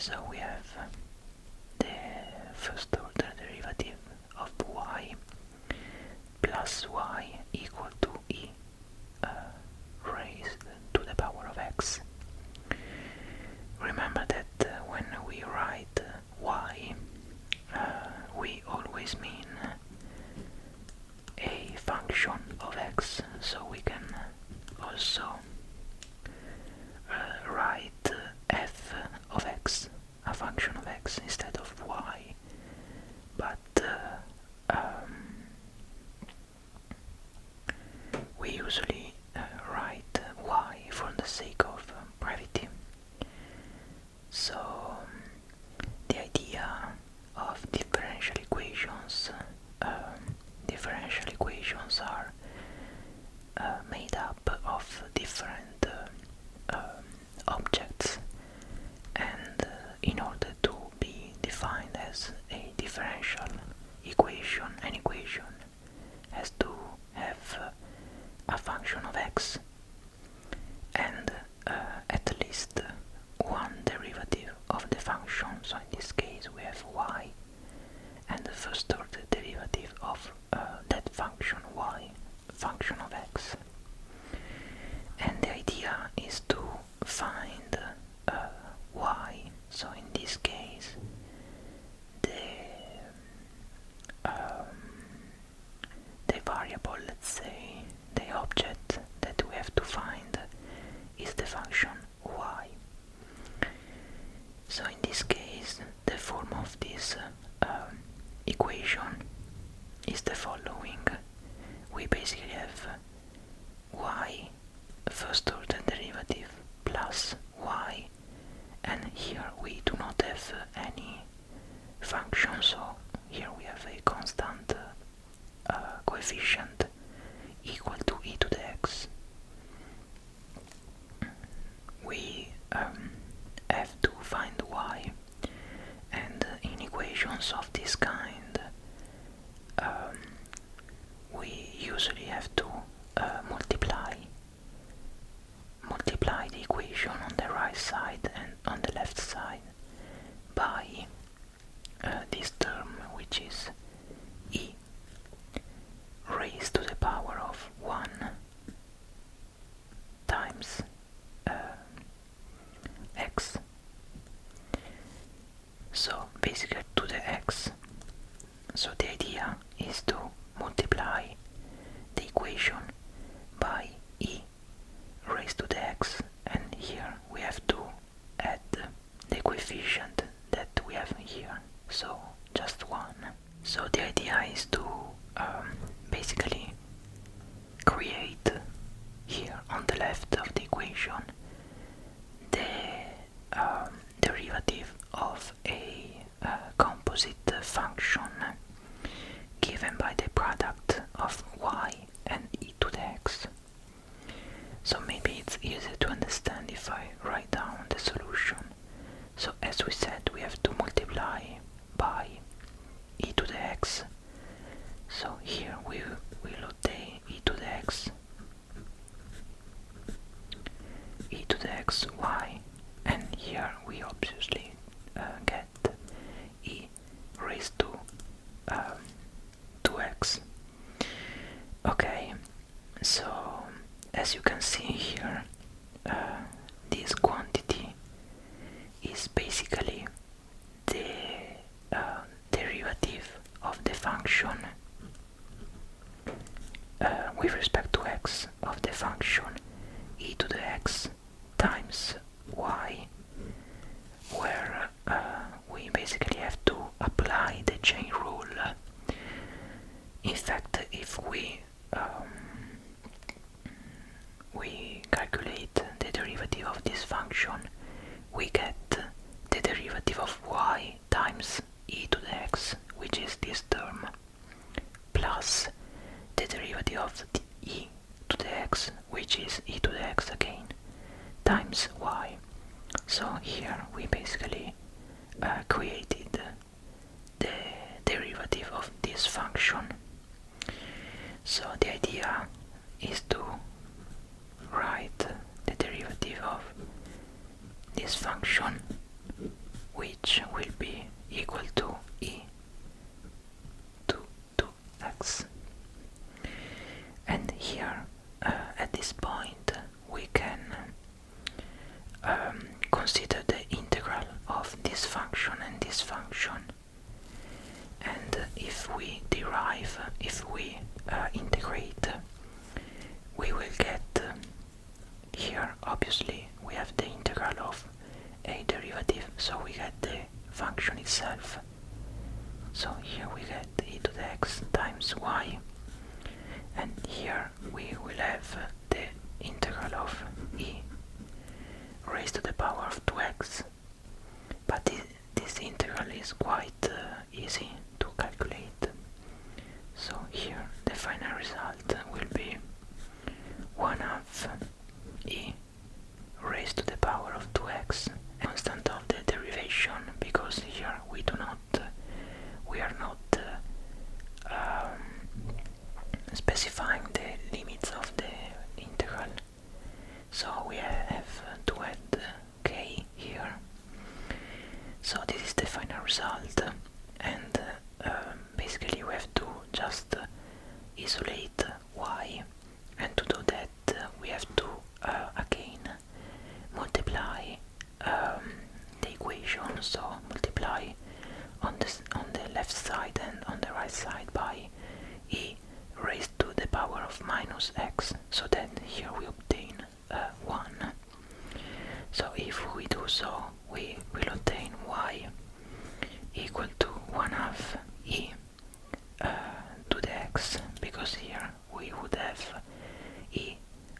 so we have the first order derivative of y plus y equal to e raised to the power of x. Remember that when we write y, we always mean a function of x, so we can also write f of x, a function of x, instead of y, but we usually write y for the sake of brevity. So the idea of differential equations are made up of different objects, and in order to be defined as a differential equation, an equation has to have a function of x and at least one derivative of the function. So in this case we have y and the first order derivative of that function y, function of x. And the idea is to find y. So in this case the variable, let's say, the object that we have to find is the function y. So in this case the form of this equation is the following. We basically have y first order derivative plus y, and here we do not have any function, so here we have a constant coefficient equal to e to the x. We have to find y, and in equations of this kind we usually have to multiply the equation on the right side and on the left side by this term, which is e raised to the power of 1 times x. So basically to the x. So the idea is to multiply the equation by e raised to the x, and here we have to add the coefficient that we have here, so just 1. So the idea is to basically create here on the left of the equation the derivative of a composite function given by the product of y and e to the x. So maybe it's easier to understand if I write down the solution. So as we said, we have to multiply by e to the x. So here we will obtain e to the x y, and here we obviously get e raised to 2x. Okay, so as you can see here, this quantity is basically the derivative of the function with respect to x of the function e to the x times y, where we basically have to apply the chain rule. In fact, if we calculate the derivative of this function, we get the derivative of y times e to the x, which is this term, plus the derivative of e to the x, which is e to the x again, times y. So here we basically created the derivative of this function. So the idea is to write the derivative of this function which will be equal to e to 2x. And here at this point we can consider the integral of this function and this function, and if we integrate, we will get here obviously we have the integral of a derivative, so we get the function itself. So here we get e to the x times y, and here we will have the integral of e raised to the power of 2x. But this integral is quite easy to calculate. So here the final result will be 1/2 e raised to the power of 2x, constant of the derivation, because here we are not specifying the limits of the integral, so we have to add k here. So this is the final result, and basically we have to just isolate y, and to do that we have to again multiply the equation, so multiply on the left side and on the right side by e raised to the power of minus x, so that here we obtain 1. So if we do so, we will obtain y equal to 1/2 e to the x, because here we would have e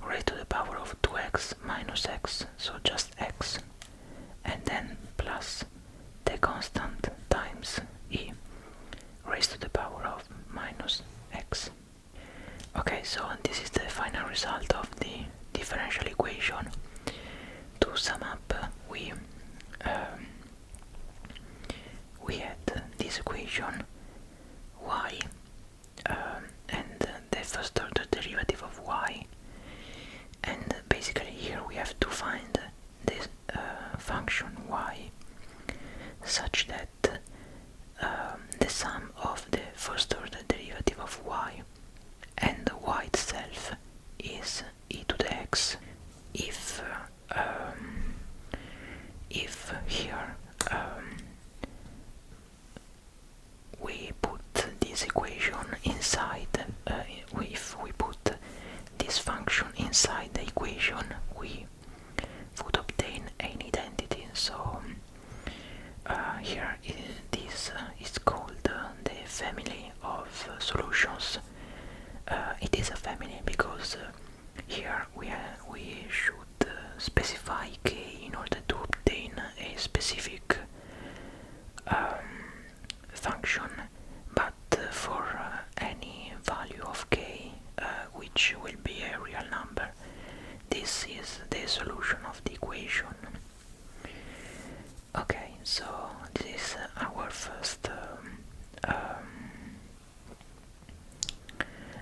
raised to the power of 2x minus x, so just x, and then plus the constant times e raised to the power of minus x. Okay, so this is the final result of the differential equation. To sum up, we had this equation y and the first order derivative of y, and basically here we have to find this function y such that the sum of the first order derivative of y and y itself is e to the x. If here we put this equation inside, if we put this function inside the equation, we would obtain an identity. So here this is called the family of solutions. It is a family because here we should specify k in order to obtain a specific function, but for any value of k which will be a real number, this is the solution of the equation. Okay, so this is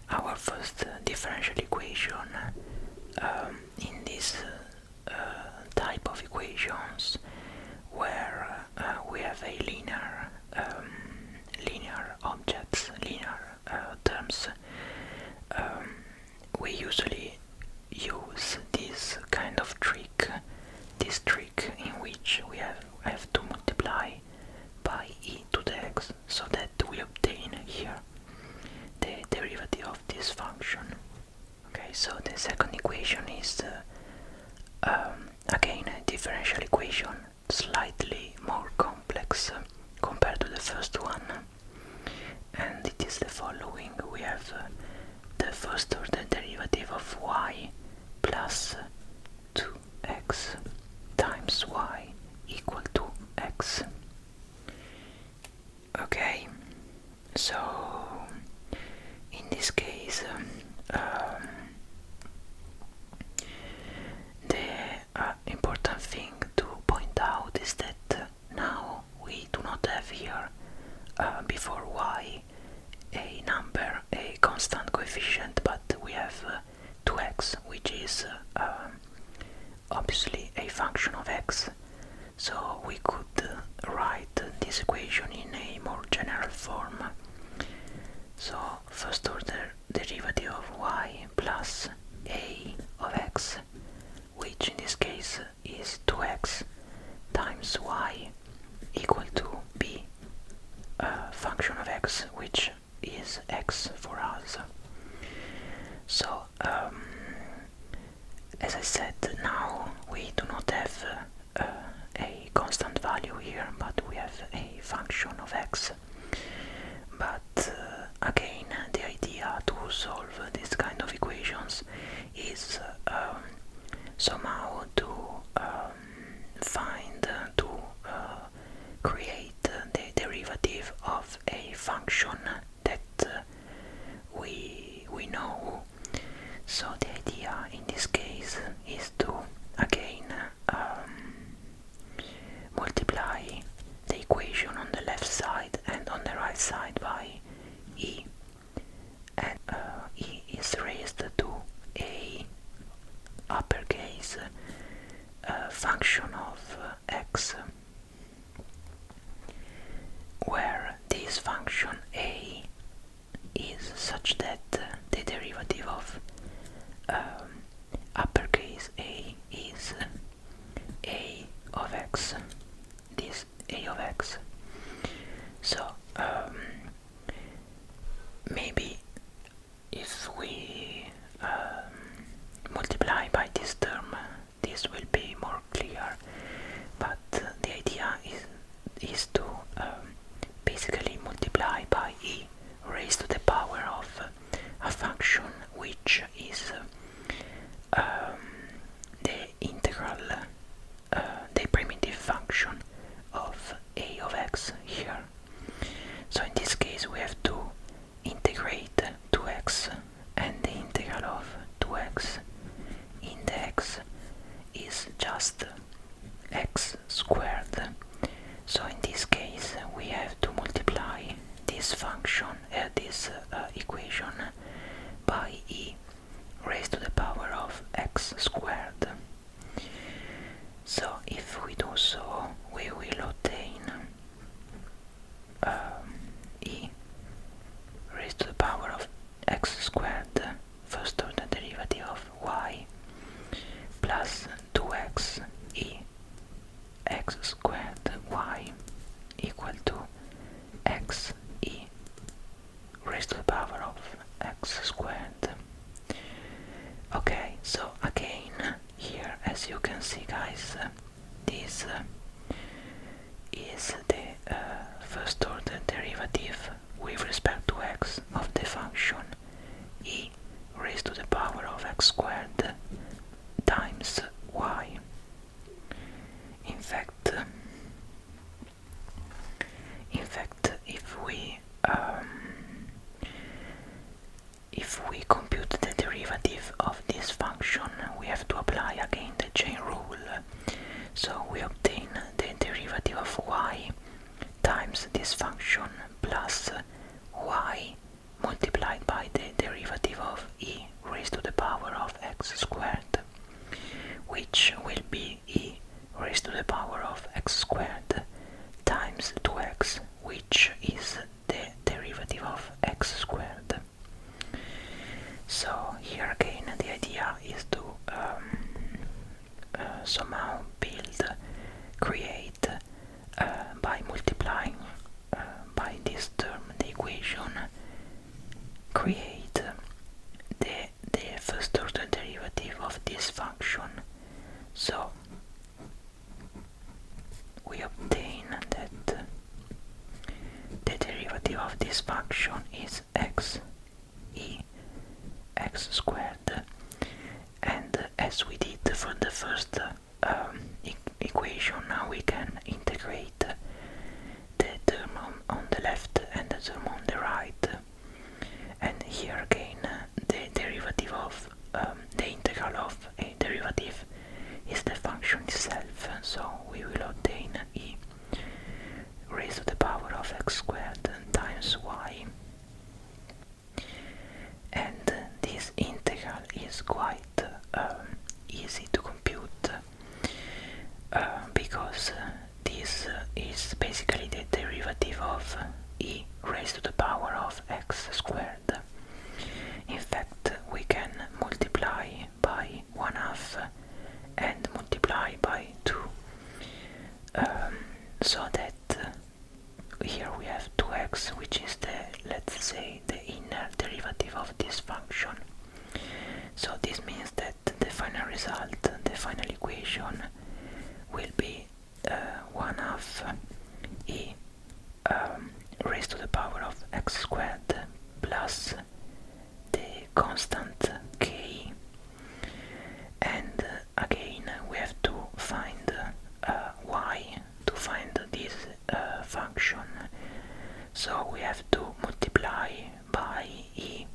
our first differential equation. In this type of equations where we have a linear objects, linear terms, we usually use this kind of trick, in which we have to multiply by e to the x, so that we obtain here the derivative of this function. Okay, so the second equation is again a differential equation, slightly more complex compared to the first one, and it is the following. We have the first order derivative of y plus 2x times y equal to x. Okay, so in this case the important thing to point out is that now we do not have here before y a number, a constant coefficient, but we have 2x, which is obviously a function of x. So we could write this equation in a more general form. So first order derivative of y plus a of x, which in this case is 2x times y, equal to b, function of x, which is x for us. So as I said, now we do not have a constant value here, but we have a function of x. But again, the idea to solve this kind of equations is somehow to create the derivative of a function that we know. So the idea in this case is to again multiply the equation on the left side and on the right side by e, and e is raised to a uppercase function of x, where this function a is such that the derivative of uppercase a is a of x, this a of x. So maybe if we multiply by this term, this will be more clear, but the idea is to basically multiply by e raised to the power of a function which is the integral, the primitive function of a of x here. So in this case we have to integrate 2x, and the integral of 2x in the x is just x squared. So in this case we have to multiply this function, this equation by e raised to the power of x squared. So if we do so, we will obtain e raised to the power of x squared, first order derivative of y, plus 2x e x squared y equal to x e raised to the power of x squared. Okay, so again here, as you can see guys, this is the first order derivative with respect to x of the function e raised to the power of x squared times y. In fact, if we compute the derivative of this function, we have to apply again the chain rule. So we obtain the derivative of y times this function plus y multiplied by the derivative of e raised to the power of x squared, which will be e raised to the power of x squared times 2x, which is the derivative of x squared. So here again the idea is to somehow create by multiplying by this term the equation, create the first order derivative of this function. So we obtain that the derivative of this function is x e x squared, and as we did for the first equation, now we can integrate the term on the left and the term on the right, and here again the derivative of the integral of a derivative is the function itself, so we will obtain e raised to the power of x squared times y. And this integral is quite easy to compute because this is basically So this means that the final result, the final equation, will be 1 half e raised to the power of x squared plus the constant k, and again we have to find y to find this function. So we have to multiply by e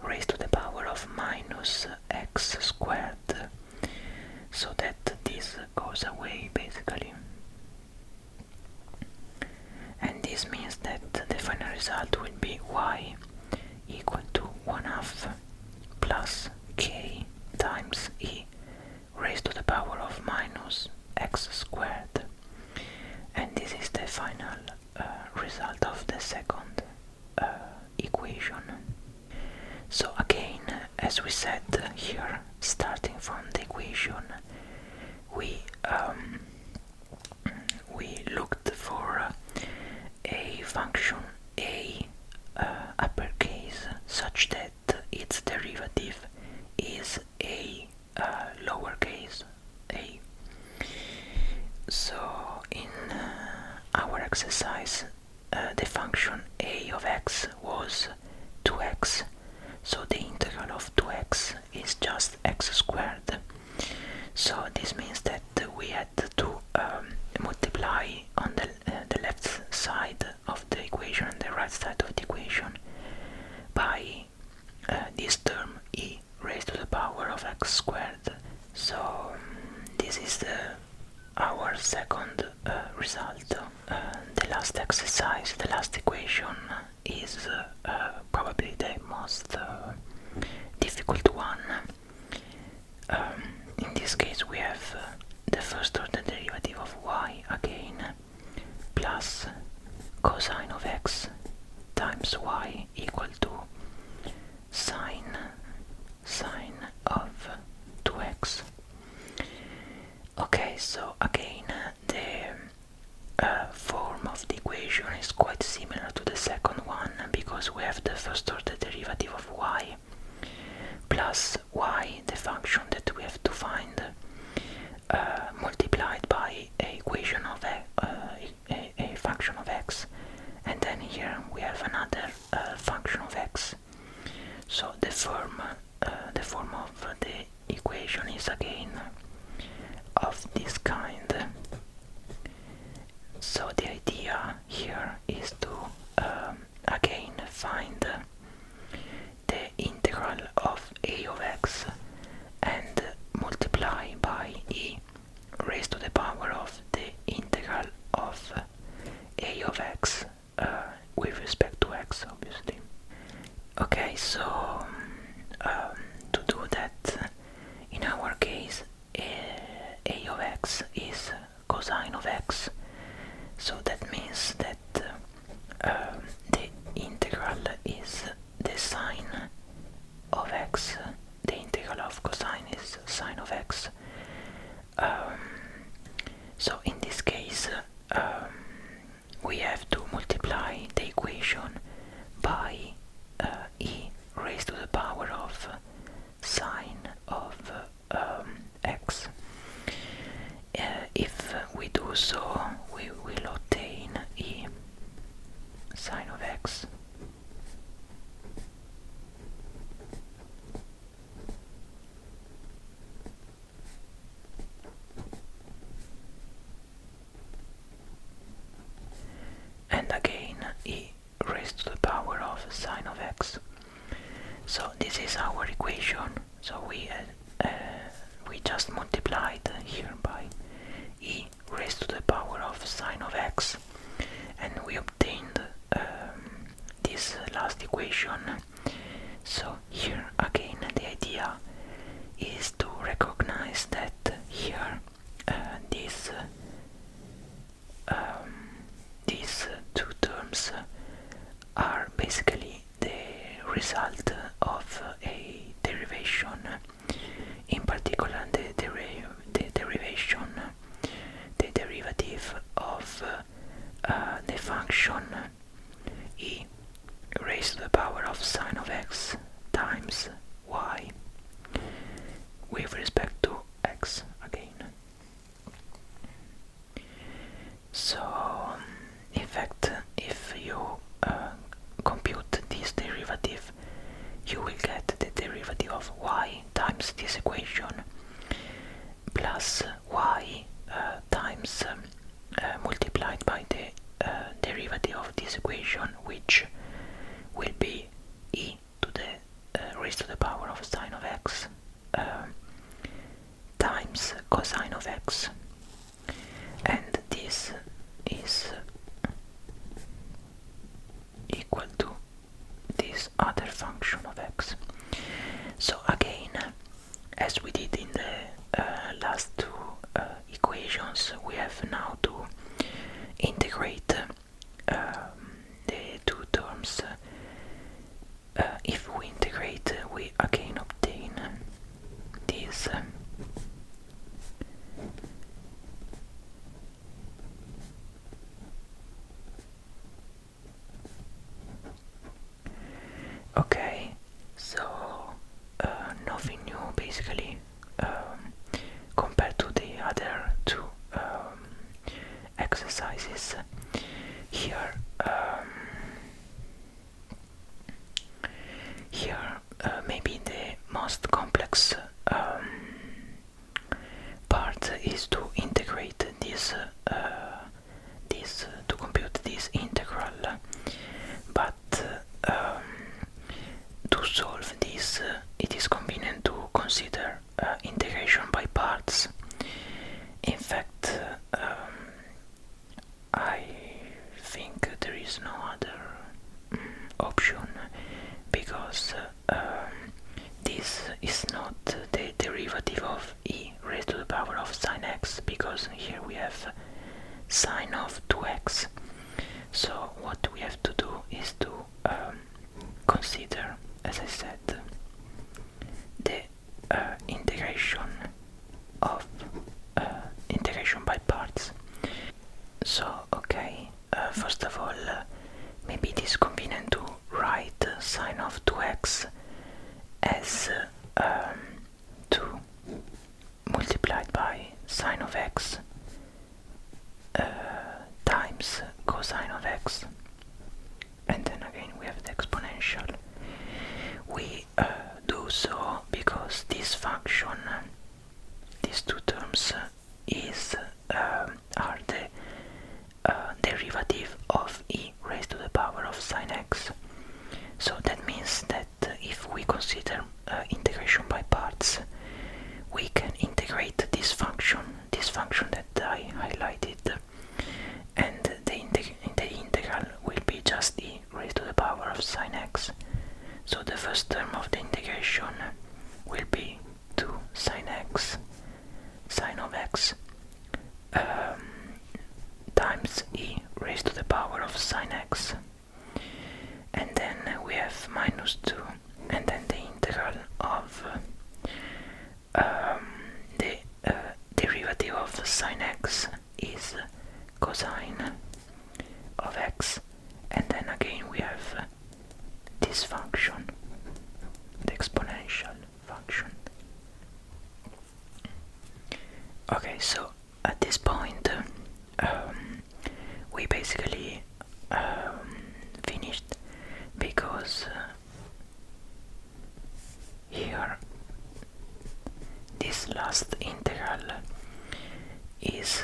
raised to the power of minus x squared, so that this goes away basically. And this means that the final result will be y equal to 1 half plus k times e raised to the power of minus x squared. And this is the final result of the second equation. So again, as we said here, starting from the equation, we looked for a function a uppercase such that its derivative is a lowercase a. So in our exercise, the function a of x was 2x, so the integral of 2x is just x squared. So this means that we had to multiply on the left side of the equation and the right side of the equation by this term e raised to the power of x squared. So this is our second result. The last exercise, the last equation, is probably the most difficult one. In this case we have the first order derivative of y again, plus cosine of x times y equal to sine of 2x. Okay, so again the form of the equation is quite similar to the second one, because we have the first order derivative of y plus y, the function that we have to find, multiplied by a equation of a function of x, and then here we have another function of x. So the form of the equation is again of this kind. So the idea here is to again find the integral of a of x and multiply by e raised to the power of the integral of a of x with respect to x, obviously. Okay, so to do that, in our case, a of x is cosine of x, so that means that the integral is the sine of x, the integral of cosine is sine of x. So in this case we have to multiply the equation by e raised to the power of sine of x. If we do so, we will obtain e sine of x. And again e raised to the power of sine of x. So this is our equation. So we just multiplied here by e raised to the power of sine of x, and we obtained this last equation. So here again the idea is to recognize that here these two terms are basically the result of a with respect to x again. So in fact, if you compute this derivative, you will get the derivative of y times this equation plus y times multiplied by the derivative of this equation, which will be e to the raised to the power of sine of x times cosine of x, and this is equal to this other function of x. So again, as we did in the last two equations, we have now to integrate the two terms. If we integrate, we again obtain this okay, so nothing new basically compared to the other two exercises. Here maybe the most complex part is to integrate this to compute this integral, but to solve this it is convenient to consider integration by parts. In fact, I think there is no other option, because this is not the derivative of e raised to the power of sine x, because here we have sine of 2x. So what we have to do is to consider, as I said, the integration of integration by parts. So okay, first of all, maybe it is convenient to write sine of 2x as 2 multiplied by sine of x times cosine of x, and then again we have the exponential. We do so because this function, these two terms, are the derivative of e raised to the power of sine x. So that means that if we consider integration by parts, we can integrate this function that I highlighted, and the integral will be just e raised to the power of sine x. So the first term of the integration will be 2 sine x, sine of x, times e raised to the power of sine x, and then we have minus 2, and then the integral of the derivative of sine x is cosine of x, and then again we have this function, the exponential function. Okay, so at this point we basically finished, because here this last integral is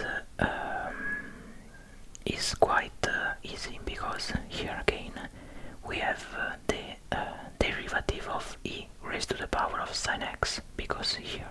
quite easy, because here again we have the derivative of e raised to the power of sine x, because here